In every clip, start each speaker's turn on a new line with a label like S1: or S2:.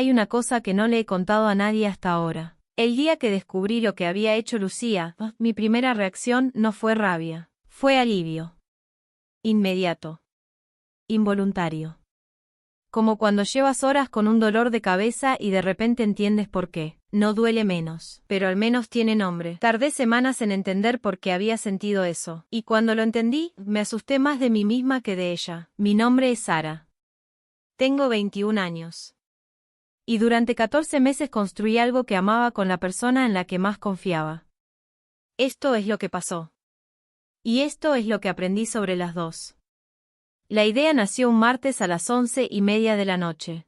S1: Hay una cosa que no le he contado a nadie hasta ahora. El día que descubrí lo que había hecho Lucía, mi primera reacción no fue rabia, fue alivio. Inmediato. Involuntario. Como cuando llevas horas con un dolor de cabeza y de repente entiendes por qué. No duele menos, pero al menos tiene nombre. Tardé semanas en entender por qué había sentido eso, y cuando lo entendí, me asusté más de mí misma que de ella. Mi nombre es Sara. Tengo 21 años. Y durante 14 meses construí algo que amaba con la persona en la que más confiaba. Esto es lo que pasó. Y esto es lo que aprendí sobre las dos. La idea nació un martes a las 11:30 de la noche.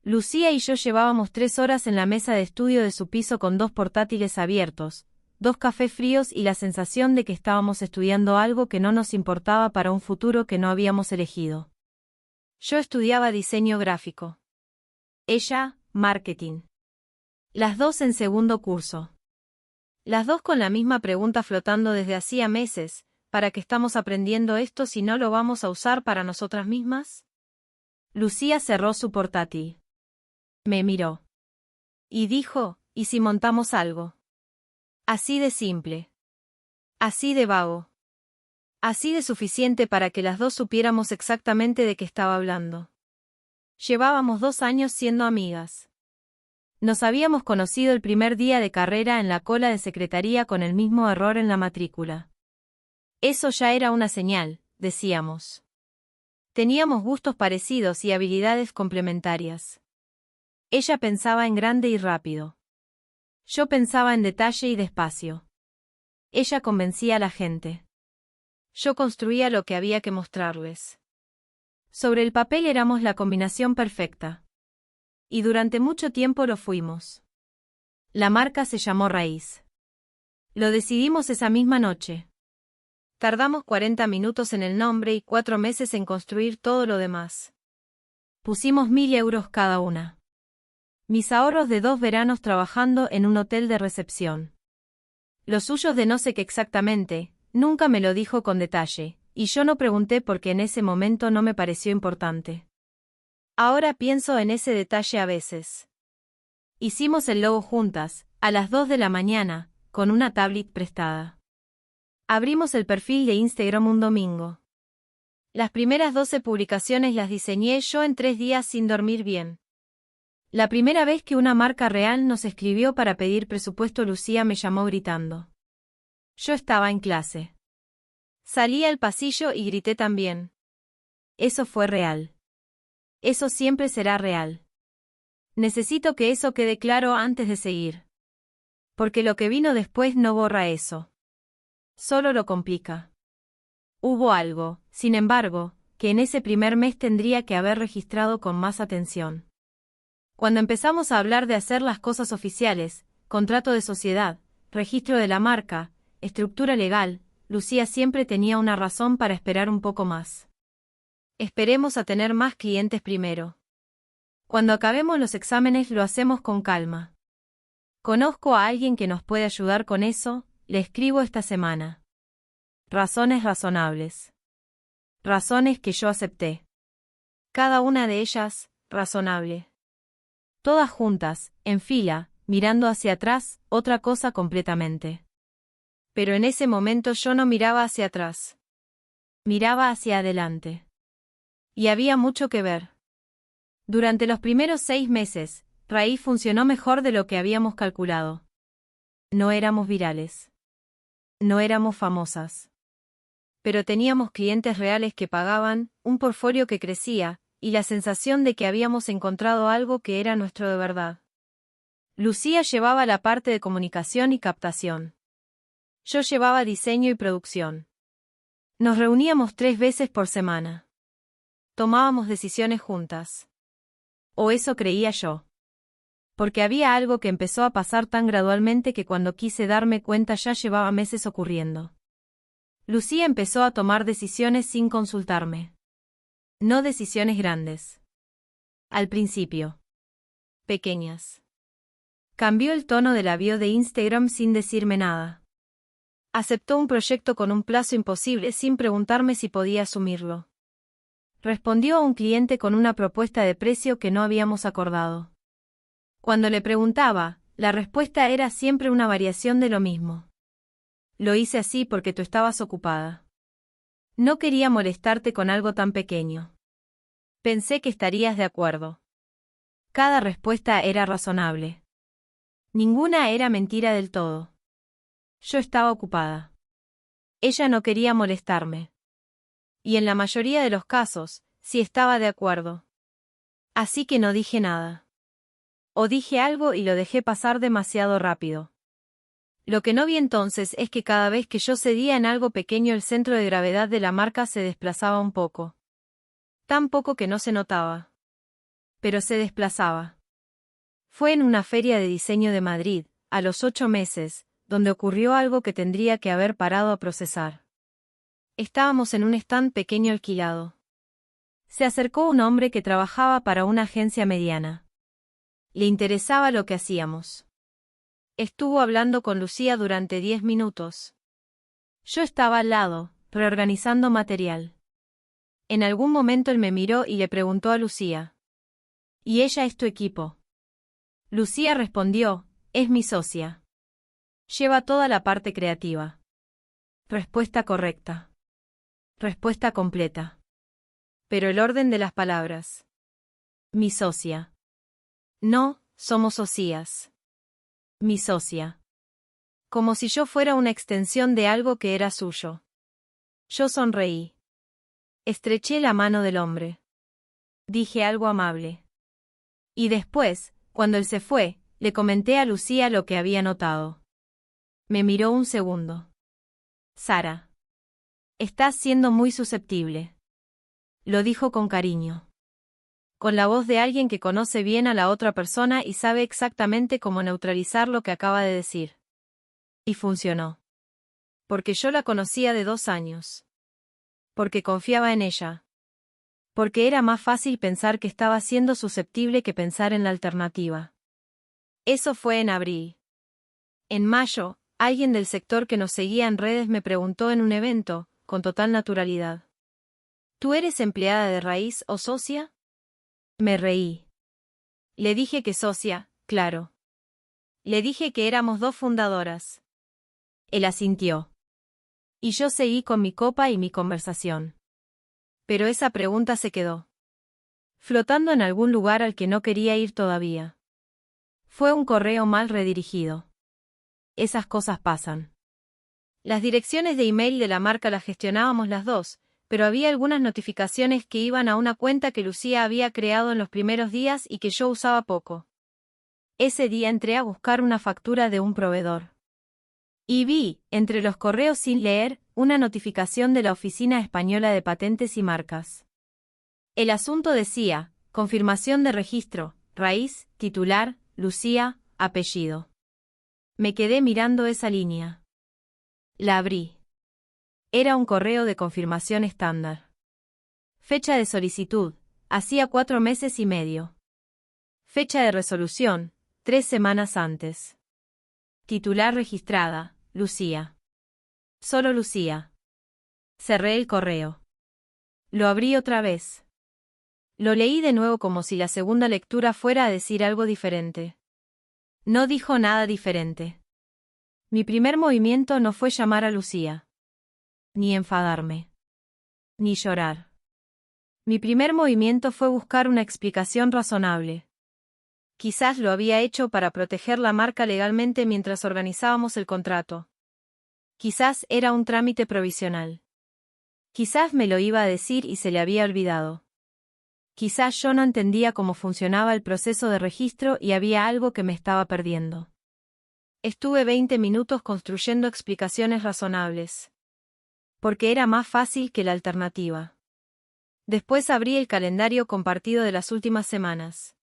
S1: Lucía y yo llevábamos 3 horas en la mesa de estudio de su piso con 2 portátiles abiertos, 2 cafés fríos y la sensación de que estábamos estudiando algo que no nos importaba para un futuro que no habíamos elegido. Yo estudiaba diseño gráfico. Ella, marketing. Las dos en segundo curso. Las dos con la misma pregunta flotando desde hacía meses: ¿para qué estamos aprendiendo esto si no lo vamos a usar para nosotras mismas? Lucía cerró su portátil. Me miró. Y dijo, ¿y si montamos algo? Así de simple. Así de vago. Así de suficiente para que las dos supiéramos exactamente de qué estaba hablando. Llevábamos 2 años siendo amigas. Nos habíamos conocido el primer día de carrera en la cola de secretaría con el mismo error en la matrícula. Eso ya era una señal, decíamos. Teníamos gustos parecidos y habilidades complementarias. Ella pensaba en grande y rápido. Yo pensaba en detalle y despacio. Ella convencía a la gente. Yo construía lo que había que mostrarles. Sobre el papel éramos la combinación perfecta. Y durante mucho tiempo lo fuimos. La marca se llamó Raíz. Lo decidimos esa misma noche. Tardamos 40 minutos en el nombre y 4 meses en construir todo lo demás. Pusimos 1.000 euros cada una. Mis ahorros de 2 veranos trabajando en un hotel de recepción. Los suyos de no sé qué exactamente, nunca me lo dijo con detalle, y yo no pregunté porque en ese momento no me pareció importante. Ahora pienso en ese detalle a veces. Hicimos el logo juntas, a las 2 de la mañana, con una tablet prestada. Abrimos el perfil de Instagram un domingo. Las primeras 12 publicaciones las diseñé yo en 3 días sin dormir bien. La primera vez que una marca real nos escribió para pedir presupuesto, Lucía me llamó gritando. Yo estaba en clase. Salí al pasillo y grité también. Eso fue real. Eso siempre será real. Necesito que eso quede claro antes de seguir. Porque lo que vino después no borra eso. Solo lo complica. Hubo algo, sin embargo, que en ese primer mes tendría que haber registrado con más atención. Cuando empezamos a hablar de hacer las cosas oficiales, contrato de sociedad, registro de la marca, estructura legal, Lucía siempre tenía una razón para esperar un poco más. Esperemos a tener más clientes primero. Cuando acabemos los exámenes lo hacemos con calma. Conozco a alguien que nos puede ayudar con eso, le escribo esta semana. Razones razonables. Razones que yo acepté. Cada una de ellas, razonable. Todas juntas, en fila, mirando hacia atrás, otra cosa completamente. Pero en ese momento yo no miraba hacia atrás. Miraba hacia adelante. Y había mucho que ver. Durante los primeros 6 meses, Raíz funcionó mejor de lo que habíamos calculado. No éramos virales. No éramos famosas. Pero teníamos clientes reales que pagaban, un portfolio que crecía, y la sensación de que habíamos encontrado algo que era nuestro de verdad. Lucía llevaba la parte de comunicación y captación. Yo llevaba diseño y producción. Nos reuníamos 3 veces por semana. Tomábamos decisiones juntas. O eso creía yo. Porque había algo que empezó a pasar tan gradualmente que cuando quise darme cuenta ya llevaba meses ocurriendo. Lucía empezó a tomar decisiones sin consultarme. No decisiones grandes. Al principio. Pequeñas. Cambió el tono de la bio de Instagram sin decirme nada. Aceptó un proyecto con un plazo imposible sin preguntarme si podía asumirlo. Respondió a un cliente con una propuesta de precio que no habíamos acordado. Cuando le preguntaba, la respuesta era siempre una variación de lo mismo. Lo hice así porque tú estabas ocupada. No quería molestarte con algo tan pequeño. Pensé que estarías de acuerdo. Cada respuesta era razonable. Ninguna era mentira del todo. Yo estaba ocupada. Ella no quería molestarme. Y en la mayoría de los casos, sí estaba de acuerdo. Así que no dije nada. O dije algo y lo dejé pasar demasiado rápido. Lo que no vi entonces es que cada vez que yo cedía en algo pequeño el centro de gravedad de la marca se desplazaba un poco. Tan poco que no se notaba. Pero se desplazaba. Fue en una feria de diseño de Madrid, a los 8 meses, donde ocurrió algo que tendría que haber parado a procesar. Estábamos en un stand pequeño alquilado. Se acercó un hombre que trabajaba para una agencia mediana. Le interesaba lo que hacíamos. Estuvo hablando con Lucía durante 10 minutos. Yo estaba al lado, reorganizando material. En algún momento él me miró y le preguntó a Lucía. ¿Y ella es tu equipo? Lucía respondió, es mi socia. Lleva toda la parte creativa. Respuesta correcta. Respuesta completa. Pero el orden de las palabras. Mi socia. No, somos socias. Mi socia. Como si yo fuera una extensión de algo que era suyo. Yo sonreí. Estreché la mano del hombre. Dije algo amable. Y después, cuando él se fue, le comenté a Lucía lo que había notado. Me miró un segundo. Sara. Estás siendo muy susceptible. Lo dijo con cariño. Con la voz de alguien que conoce bien a la otra persona y sabe exactamente cómo neutralizar lo que acaba de decir. Y funcionó. Porque yo la conocía de 2 años. Porque confiaba en ella. Porque era más fácil pensar que estaba siendo susceptible que pensar en la alternativa. Eso fue en abril. En mayo, alguien del sector que nos seguía en redes me preguntó en un evento, con total naturalidad. ¿Tú eres empleada de Raíz o socia? Me reí. Le dije que socia, claro. Le dije que éramos 2 fundadoras. Él asintió. Y yo seguí con mi copa y mi conversación. Pero esa pregunta se quedó flotando en algún lugar al que no quería ir todavía. Fue un correo mal redirigido. Esas cosas pasan. Las direcciones de email de la marca las gestionábamos las dos, pero había algunas notificaciones que iban a una cuenta que Lucía había creado en los primeros días y que yo usaba poco. Ese día entré a buscar una factura de un proveedor. Y vi, entre los correos sin leer, una notificación de la Oficina Española de Patentes y Marcas. El asunto decía, confirmación de registro, raíz, titular, Lucía, apellido. Me quedé mirando esa línea. La abrí. Era un correo de confirmación estándar. Fecha de solicitud, hacía 4 meses y medio. Fecha de resolución, 3 semanas antes. Titular registrada, Lucía. Solo Lucía. Cerré el correo. Lo abrí otra vez. Lo leí de nuevo como si la segunda lectura fuera a decir algo diferente. No dijo nada diferente. Mi primer movimiento no fue llamar a Lucía. Ni enfadarme. Ni llorar. Mi primer movimiento fue buscar una explicación razonable. Quizás lo había hecho para proteger la marca legalmente mientras organizábamos el contrato. Quizás era un trámite provisional. Quizás me lo iba a decir y se le había olvidado. Quizás yo no entendía cómo funcionaba el proceso de registro y había algo que me estaba perdiendo. Estuve 20 minutos construyendo explicaciones razonables. Porque era más fácil que la alternativa. Después abrí el calendario compartido de las últimas semanas.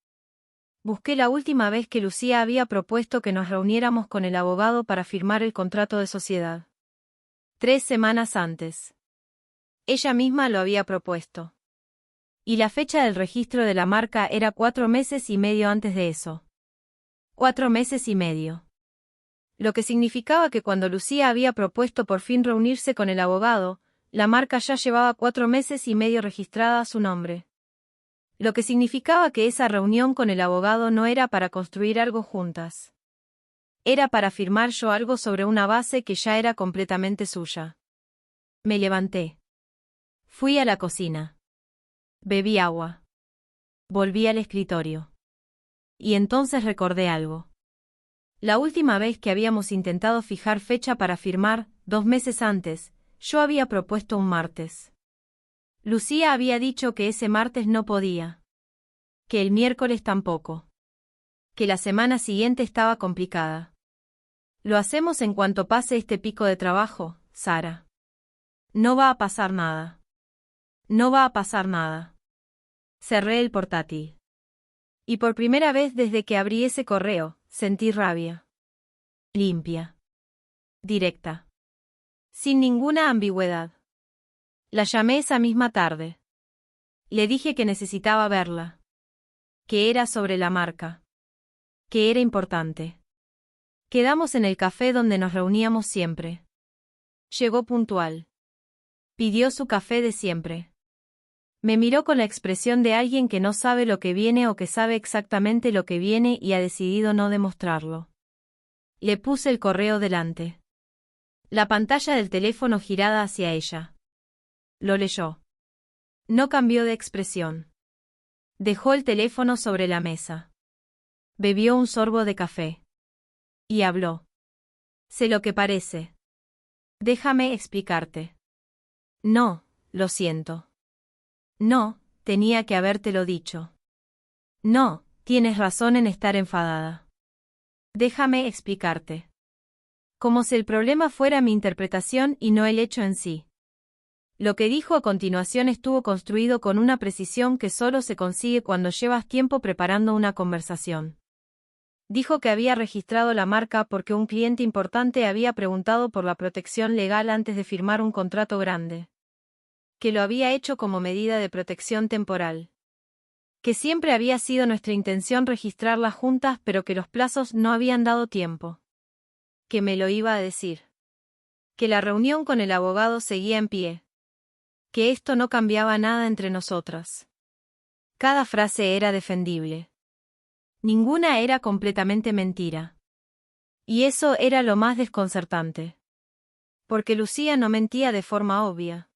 S1: Busqué la última vez que Lucía había propuesto que nos reuniéramos con el abogado para firmar el contrato de sociedad. 3 semanas antes. Ella misma lo había propuesto. Y la fecha del registro de la marca era 4 meses y medio antes de eso. 4 meses y medio. Lo que significaba que cuando Lucía había propuesto por fin reunirse con el abogado, la marca ya llevaba 4 meses y medio registrada a su nombre. Lo que significaba que esa reunión con el abogado no era para construir algo juntas. Era para firmar yo algo sobre una base que ya era completamente suya. Me levanté. Fui a la cocina. Bebí agua. Volví al escritorio. Y entonces recordé algo. La última vez que habíamos intentado fijar fecha para firmar, 2 meses antes, yo había propuesto un martes. Lucía había dicho que ese martes no podía. Que el miércoles tampoco. Que la semana siguiente estaba complicada. Lo hacemos en cuanto pase este pico de trabajo, Sara. No va a pasar nada. No va a pasar nada. Cerré el portátil. Y por primera vez desde que abrí ese correo, sentí rabia. Limpia. Directa. Sin ninguna ambigüedad. La llamé esa misma tarde. Le dije que necesitaba verla. Que era sobre la marca. Que era importante. Quedamos en el café donde nos reuníamos siempre. Llegó puntual. Pidió su café de siempre. Me miró con la expresión de alguien que no sabe lo que viene o que sabe exactamente lo que viene y ha decidido no demostrarlo. Le puse el correo delante. La pantalla del teléfono girada hacia ella. Lo leyó. No cambió de expresión. Dejó el teléfono sobre la mesa. Bebió un sorbo de café. Y habló. Sé lo que parece. Déjame explicarte. No, lo siento. No, tenía que habértelo dicho. No, tienes razón en estar enfadada. Déjame explicarte. Como si el problema fuera mi interpretación y no el hecho en sí. Lo que dijo a continuación estuvo construido con una precisión que solo se consigue cuando llevas tiempo preparando una conversación. Dijo que había registrado la marca porque un cliente importante había preguntado por la protección legal antes de firmar un contrato grande. Que lo había hecho como medida de protección temporal. Que siempre había sido nuestra intención registrarlas juntas pero que los plazos no habían dado tiempo. Que me lo iba a decir. Que la reunión con el abogado seguía en pie. Que esto no cambiaba nada entre nosotras. Cada frase era defendible. Ninguna era completamente mentira. Y eso era lo más desconcertante. Porque Lucía no mentía de forma obvia.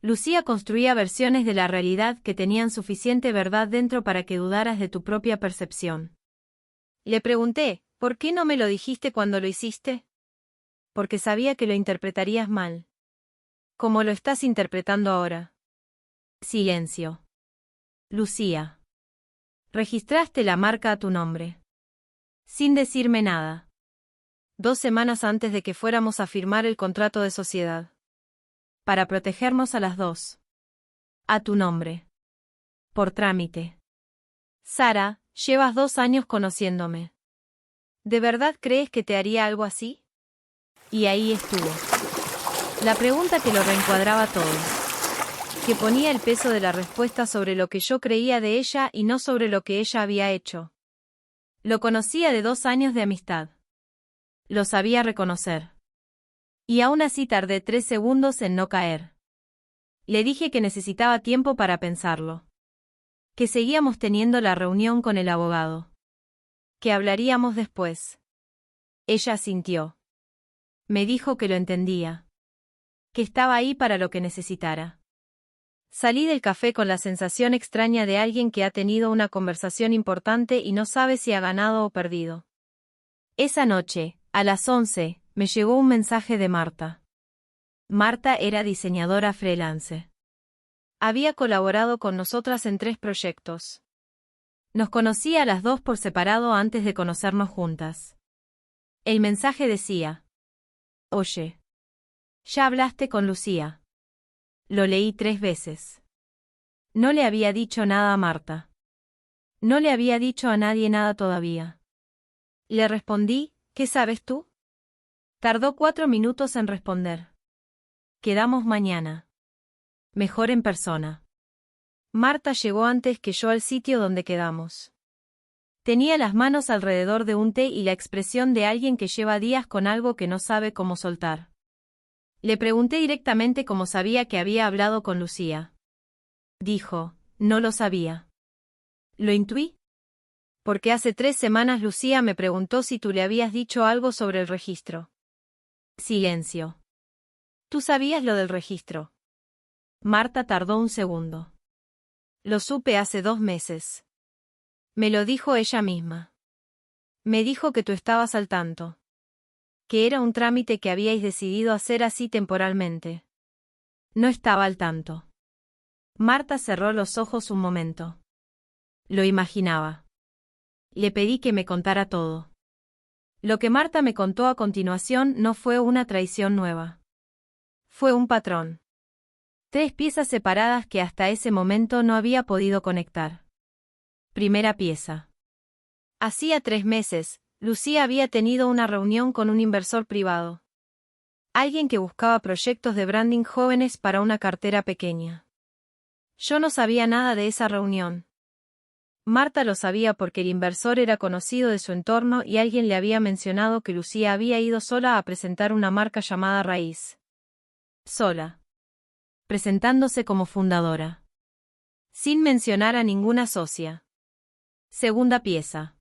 S1: Lucía construía versiones de la realidad que tenían suficiente verdad dentro para que dudaras de tu propia percepción. Le pregunté, ¿por qué no me lo dijiste cuando lo hiciste? Porque sabía que lo interpretarías mal. Como lo estás interpretando ahora. Silencio. Lucía. Registraste la marca a tu nombre. Sin decirme nada. 2 semanas antes de que fuéramos a firmar el contrato de sociedad. Para protegernos a las dos. A tu nombre. Por trámite. Sara, llevas 2 años conociéndome. ¿De verdad crees que te haría algo así? Y ahí estuvo. La pregunta que lo reencuadraba todo. Que ponía el peso de la respuesta sobre lo que yo creía de ella y no sobre lo que ella había hecho. Lo conocía de 2 años de amistad. Lo sabía reconocer. Y aún así tardé 3 segundos en no caer. Le dije que necesitaba tiempo para pensarlo. Que seguíamos teniendo la reunión con el abogado. Que hablaríamos después. Ella asintió. Me dijo que lo entendía. Que estaba ahí para lo que necesitara. Salí del café con la sensación extraña de alguien que ha tenido una conversación importante y no sabe si ha ganado o perdido. Esa noche, a las 11, me llegó un mensaje de Marta. Marta era diseñadora freelance. Había colaborado con nosotras en 3 proyectos. Nos conocía a las 2 por separado antes de conocernos juntas. El mensaje decía: Oye. ¿Ya hablaste con Lucía? Lo leí 3 veces. No le había dicho nada a Marta. No le había dicho a nadie nada todavía. Le respondí, ¿qué sabes tú? Tardó 4 minutos en responder. Quedamos mañana. Mejor en persona. Marta llegó antes que yo al sitio donde quedamos. Tenía las manos alrededor de un té y la expresión de alguien que lleva días con algo que no sabe cómo soltar. Le pregunté directamente cómo sabía que había hablado con Lucía. Dijo, no lo sabía. Lo intuí. Porque hace 3 semanas Lucía me preguntó si tú le habías dicho algo sobre el registro. Silencio. ¿Tú sabías lo del registro? Marta tardó un segundo. Lo supe hace 2 meses. Me lo dijo ella misma. Me dijo que tú estabas al tanto. Que era un trámite que habíais decidido hacer así temporalmente. No estaba al tanto. Marta cerró los ojos un momento. Lo imaginaba. Le pedí que me contara todo. Lo que Marta me contó a continuación no fue una traición nueva. Fue un patrón. 3 piezas separadas que hasta ese momento no había podido conectar. Primera pieza. Hacía 3 meses, Lucía había tenido una reunión con un inversor privado. Alguien que buscaba proyectos de branding jóvenes para una cartera pequeña. Yo no sabía nada de esa reunión. Marta lo sabía porque el inversor era conocido de su entorno y alguien le había mencionado que Lucía había ido sola a presentar una marca llamada Raíz. Sola. Presentándose como fundadora. Sin mencionar a ninguna socia. Segunda pieza.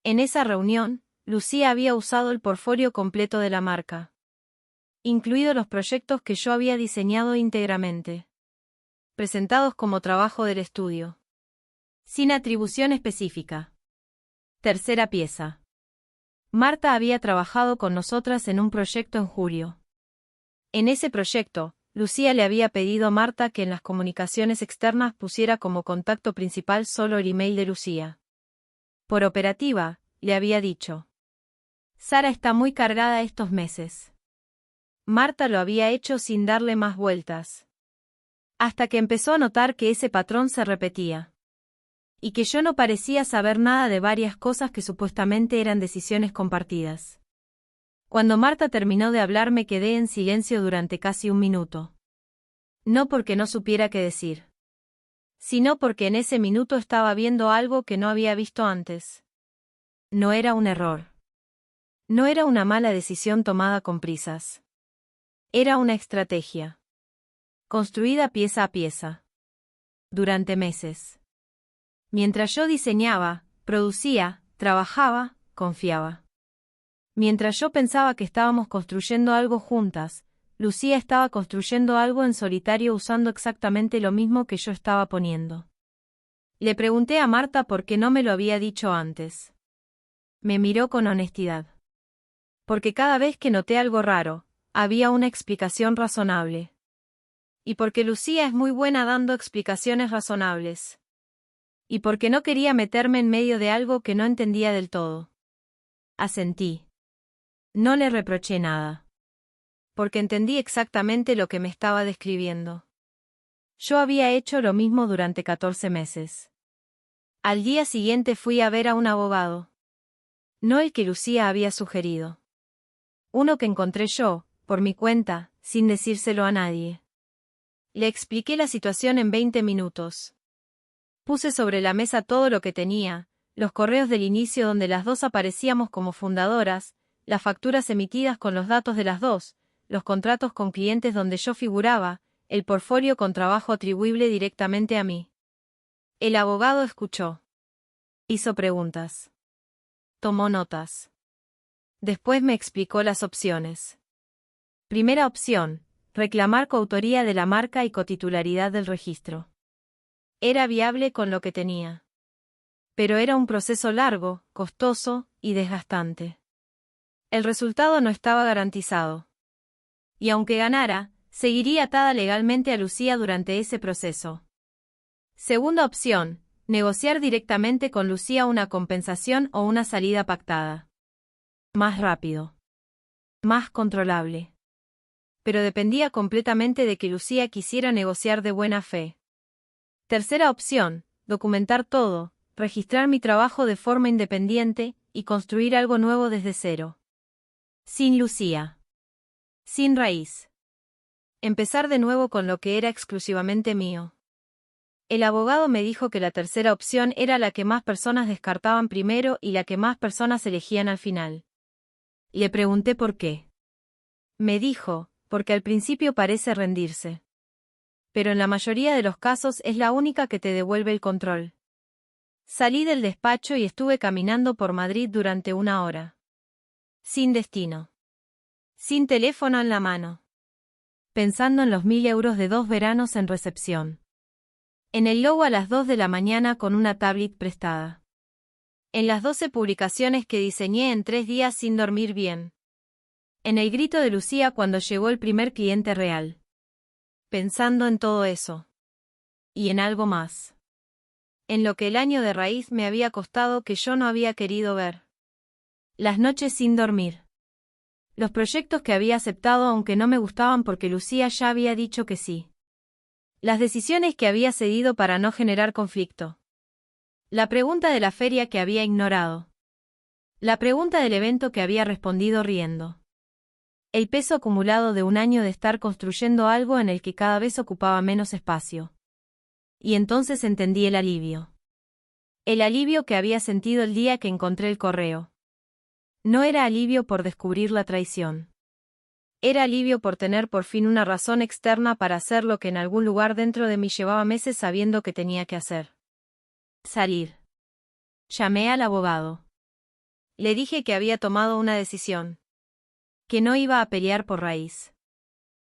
S1: En esa reunión, Lucía había usado el portfolio completo de la marca. Incluidos los proyectos que yo había diseñado íntegramente. Presentados como trabajo del estudio. Sin atribución específica. Tercera pieza. Marta había trabajado con nosotras en un proyecto en julio. En ese proyecto, Lucía le había pedido a Marta que en las comunicaciones externas pusiera como contacto principal solo el email de Lucía. Por operativa, le había dicho. Sara está muy cargada estos meses. Marta lo había hecho sin darle más vueltas. Hasta que empezó a notar que ese patrón se repetía. Y que yo no parecía saber nada de varias cosas que supuestamente eran decisiones compartidas. Cuando Marta terminó de hablar me quedé en silencio durante casi un minuto. No porque no supiera qué decir. Sino porque en ese minuto estaba viendo algo que no había visto antes. No era un error. No era una mala decisión tomada con prisas. Era una estrategia. Construida pieza a pieza. Durante meses. Mientras yo diseñaba, producía, trabajaba, confiaba. Mientras yo pensaba que estábamos construyendo algo juntas, Lucía estaba construyendo algo en solitario usando exactamente lo mismo que yo estaba poniendo. Le pregunté a Marta por qué no me lo había dicho antes. Me miró con honestidad. Porque cada vez que noté algo raro, había una explicación razonable. Y porque Lucía es muy buena dando explicaciones razonables. Y porque no quería meterme en medio de algo que no entendía del todo. Asentí. No le reproché nada. Porque entendí exactamente lo que me estaba describiendo. Yo había hecho lo mismo durante 14 meses. Al día siguiente fui a ver a un abogado. No el que Lucía había sugerido. Uno que encontré yo, por mi cuenta, sin decírselo a nadie. Le expliqué la situación en 20 minutos. Puse sobre la mesa todo lo que tenía, los correos del inicio donde las dos aparecíamos como fundadoras, las facturas emitidas con los datos de las dos, los contratos con clientes donde yo figuraba, el portfolio con trabajo atribuible directamente a mí. El abogado escuchó. Hizo preguntas. Tomó notas. Después me explicó las opciones. Primera opción, reclamar coautoría de la marca y cotitularidad del registro. Era viable con lo que tenía. Pero era un proceso largo, costoso y desgastante. El resultado no estaba garantizado. Y aunque ganara, seguiría atada legalmente a Lucía durante ese proceso. Segunda opción, negociar directamente con Lucía una compensación o una salida pactada. Más rápido. Más controlable. Pero dependía completamente de que Lucía quisiera negociar de buena fe. Tercera opción, documentar todo, registrar mi trabajo de forma independiente y construir algo nuevo desde cero. Sin Lucía. Sin raíz. Empezar de nuevo con lo que era exclusivamente mío. El abogado me dijo que la tercera opción era la que más personas descartaban primero y la que más personas elegían al final. Le pregunté por qué. Me dijo, porque al principio parece rendirse. Pero en la mayoría de los casos es la única que te devuelve el control. Salí del despacho y estuve caminando por Madrid durante 1 hora. Sin destino. Sin teléfono en la mano. Pensando en los 1.000 euros de 2 veranos en recepción. En el Logo a las 2 de la mañana con una tablet prestada. En las 12 publicaciones que diseñé en 3 días sin dormir bien. En el grito de Lucía cuando llegó el primer cliente real. Pensando en todo eso. Y en algo más. En lo que el año de raíz me había costado que yo no había querido ver. Las noches sin dormir. Los proyectos que había aceptado aunque no me gustaban porque Lucía ya había dicho que sí. Las decisiones que había cedido para no generar conflicto. La pregunta de la feria que había ignorado. La pregunta del evento que había respondido riendo. El peso acumulado de un año de estar construyendo algo en el que cada vez ocupaba menos espacio. Y entonces entendí el alivio. El alivio que había sentido el día que encontré el correo. No era alivio por descubrir la traición. Era alivio por tener por fin una razón externa para hacer lo que en algún lugar dentro de mí llevaba meses sabiendo que tenía que hacer. Salir. Llamé al abogado. Le dije que había tomado una decisión. Que no iba a pelear por raíz.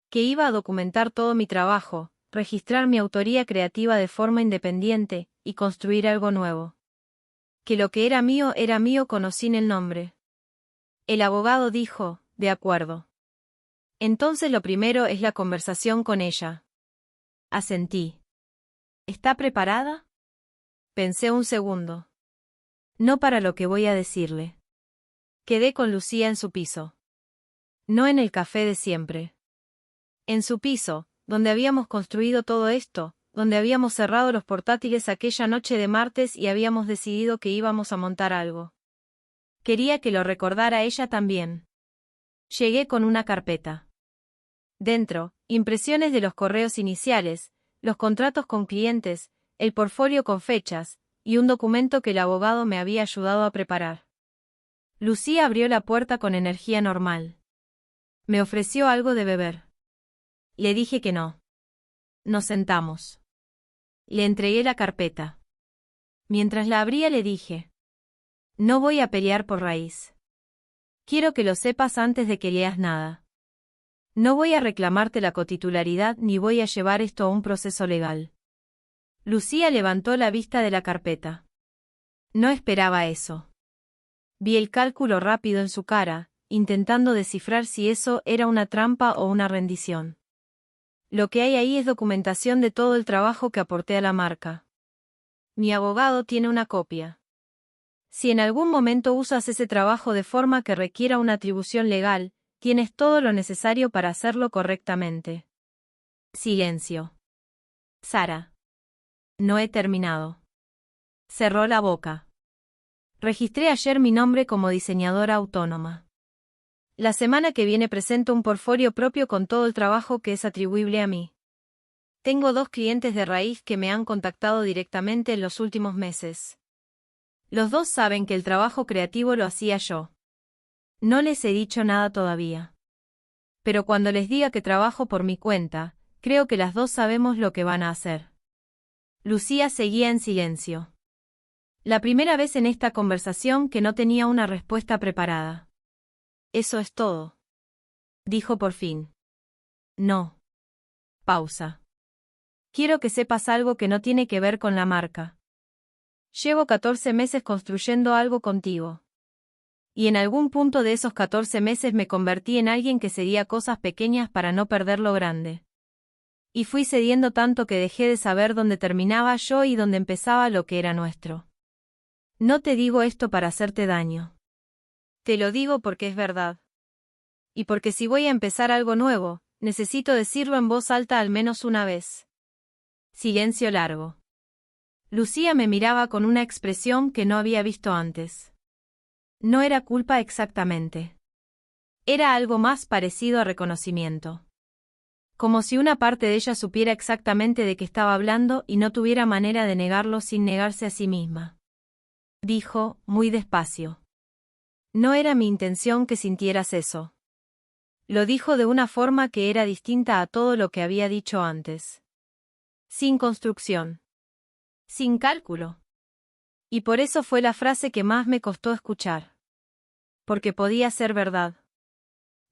S1: Que iba a documentar todo mi trabajo, registrar mi autoría creativa de forma independiente, y construir algo nuevo. Que lo que era mío con o sin el nombre. El abogado dijo, de acuerdo. Entonces lo primero es la conversación con ella. Asentí. ¿Está preparada? Pensé un segundo. No para lo que voy a decirle. Quedé con Lucía en su piso. No en el café de siempre. En su piso, donde habíamos construido todo esto, donde habíamos cerrado los portátiles aquella noche de martes y habíamos decidido que íbamos a montar algo. Quería que lo recordara ella también. Llegué con una carpeta. Dentro, impresiones de los correos iniciales, los contratos con clientes, el portfolio con fechas, y un documento que el abogado me había ayudado a preparar. Lucía abrió la puerta con energía normal. Me ofreció algo de beber. Le dije que no. Nos sentamos. Le entregué la carpeta. Mientras la abría le dije: no voy a pelear por raíz. Quiero que lo sepas antes de que leas nada. No voy a reclamarte la cotitularidad ni voy a llevar esto a un proceso legal. Lucía levantó la vista de la carpeta. No esperaba eso. Vi el cálculo rápido en su cara, intentando descifrar si eso era una trampa o una rendición. Lo que hay ahí es documentación de todo el trabajo que aporté a la marca. Mi abogado tiene una copia. Si en algún momento usas ese trabajo de forma que requiera una atribución legal, tienes todo lo necesario para hacerlo correctamente. Silencio. Sara. No he terminado. Cerró la boca. Registré ayer mi nombre como diseñadora autónoma. La semana que viene presento un portfolio propio con todo el trabajo que es atribuible a mí. Tengo 2 clientes de raíz que me han contactado directamente en los últimos meses. Los 2 saben que el trabajo creativo lo hacía yo. No les he dicho nada todavía. Pero cuando les diga que trabajo por mi cuenta, creo que las 2 sabemos lo que van a hacer. Lucía seguía en silencio. La primera vez en esta conversación que no tenía una respuesta preparada. Eso es todo. Dijo por fin. No. Pausa. Quiero que sepas algo que no tiene que ver con la marca. Llevo 14 meses construyendo algo contigo. Y en algún punto de esos 14 meses me convertí en alguien que cedía cosas pequeñas para no perder lo grande. Y fui cediendo tanto que dejé de saber dónde terminaba yo y dónde empezaba lo que era nuestro. No te digo esto para hacerte daño. Te lo digo porque es verdad. Y porque si voy a empezar algo nuevo, necesito decirlo en voz alta al menos una vez. Silencio largo. Lucía me miraba con una expresión que no había visto antes. No era culpa exactamente. Era algo más parecido a reconocimiento. Como si una parte de ella supiera exactamente de qué estaba hablando y no tuviera manera de negarlo sin negarse a sí misma. Dijo, muy despacio. No era mi intención que sintieras eso. Lo dijo de una forma que era distinta a todo lo que había dicho antes. Sin construcción. Sin cálculo. Y por eso fue la frase que más me costó escuchar. Porque podía ser verdad.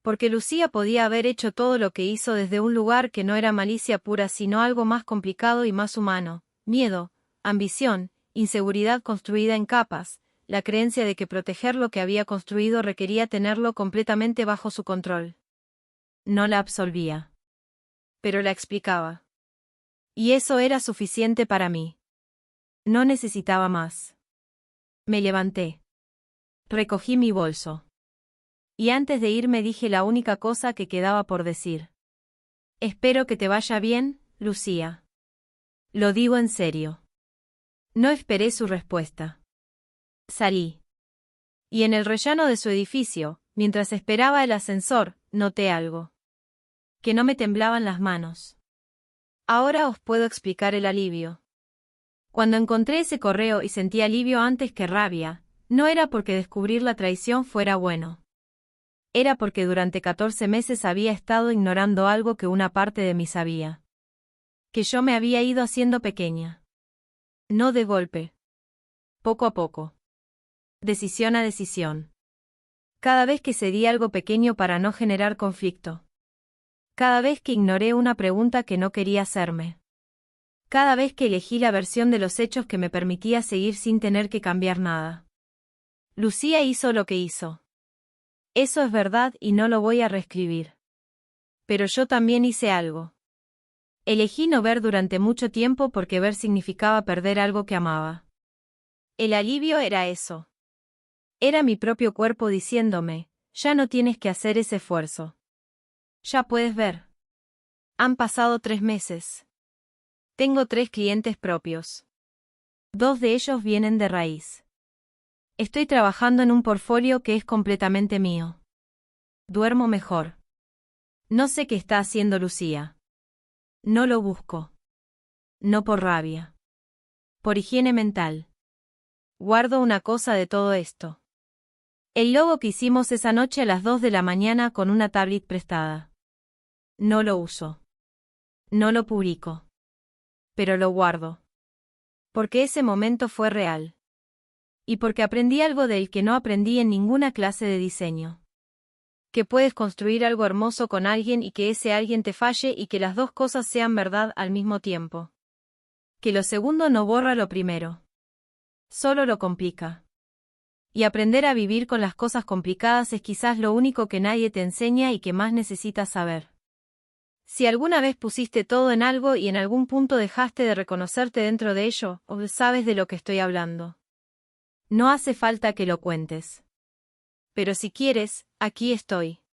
S1: Porque Lucía podía haber hecho todo lo que hizo desde un lugar que no era malicia pura sino algo más complicado y más humano, miedo, ambición, inseguridad construida en capas, la creencia de que proteger lo que había construido requería tenerlo completamente bajo su control. No la absolvía. Pero la explicaba. Y eso era suficiente para mí. No necesitaba más. Me levanté. Recogí mi bolso. Y antes de irme dije la única cosa que quedaba por decir. Espero que te vaya bien, Lucía. Lo digo en serio. No esperé su respuesta. Salí. Y en el rellano de su edificio, mientras esperaba el ascensor, noté algo. Que no me temblaban las manos. Ahora os puedo explicar el alivio. Cuando encontré ese correo y sentí alivio antes que rabia, no era porque descubrir la traición fuera bueno. Era porque durante 14 meses había estado ignorando algo que una parte de mí sabía. Que yo me había ido haciendo pequeña. No de golpe. Poco a poco. Decisión a decisión. Cada vez que cedí algo pequeño para no generar conflicto. Cada vez que ignoré una pregunta que no quería hacerme. Cada vez que elegí la versión de los hechos que me permitía seguir sin tener que cambiar nada. Lucía hizo lo que hizo. Eso es verdad y no lo voy a reescribir. Pero yo también hice algo. Elegí no ver durante mucho tiempo porque ver significaba perder algo que amaba. El alivio era eso. Era mi propio cuerpo diciéndome, ya no tienes que hacer ese esfuerzo. Ya puedes ver. Han pasado 3 meses. Tengo 3 clientes propios. 2 de ellos vienen de raíz. Estoy trabajando en un portfolio que es completamente mío. Duermo mejor. No sé qué está haciendo Lucía. No lo busco. No por rabia. Por higiene mental. Guardo una cosa de todo esto. El logo que hicimos esa noche a las 2 de la mañana con una tablet prestada. No lo uso. No lo publico. Pero lo guardo. Porque ese momento fue real. Y porque aprendí algo de él que no aprendí en ninguna clase de diseño. Que puedes construir algo hermoso con alguien y que ese alguien te falle y que las dos cosas sean verdad al mismo tiempo. Que lo segundo no borra lo primero. Solo lo complica. Y aprender a vivir con las cosas complicadas es quizás lo único que nadie te enseña y que más necesitas saber. Si alguna vez pusiste todo en algo y en algún punto dejaste de reconocerte dentro de ello, o sabes de lo que estoy hablando. No hace falta que lo cuentes. Pero si quieres, aquí estoy.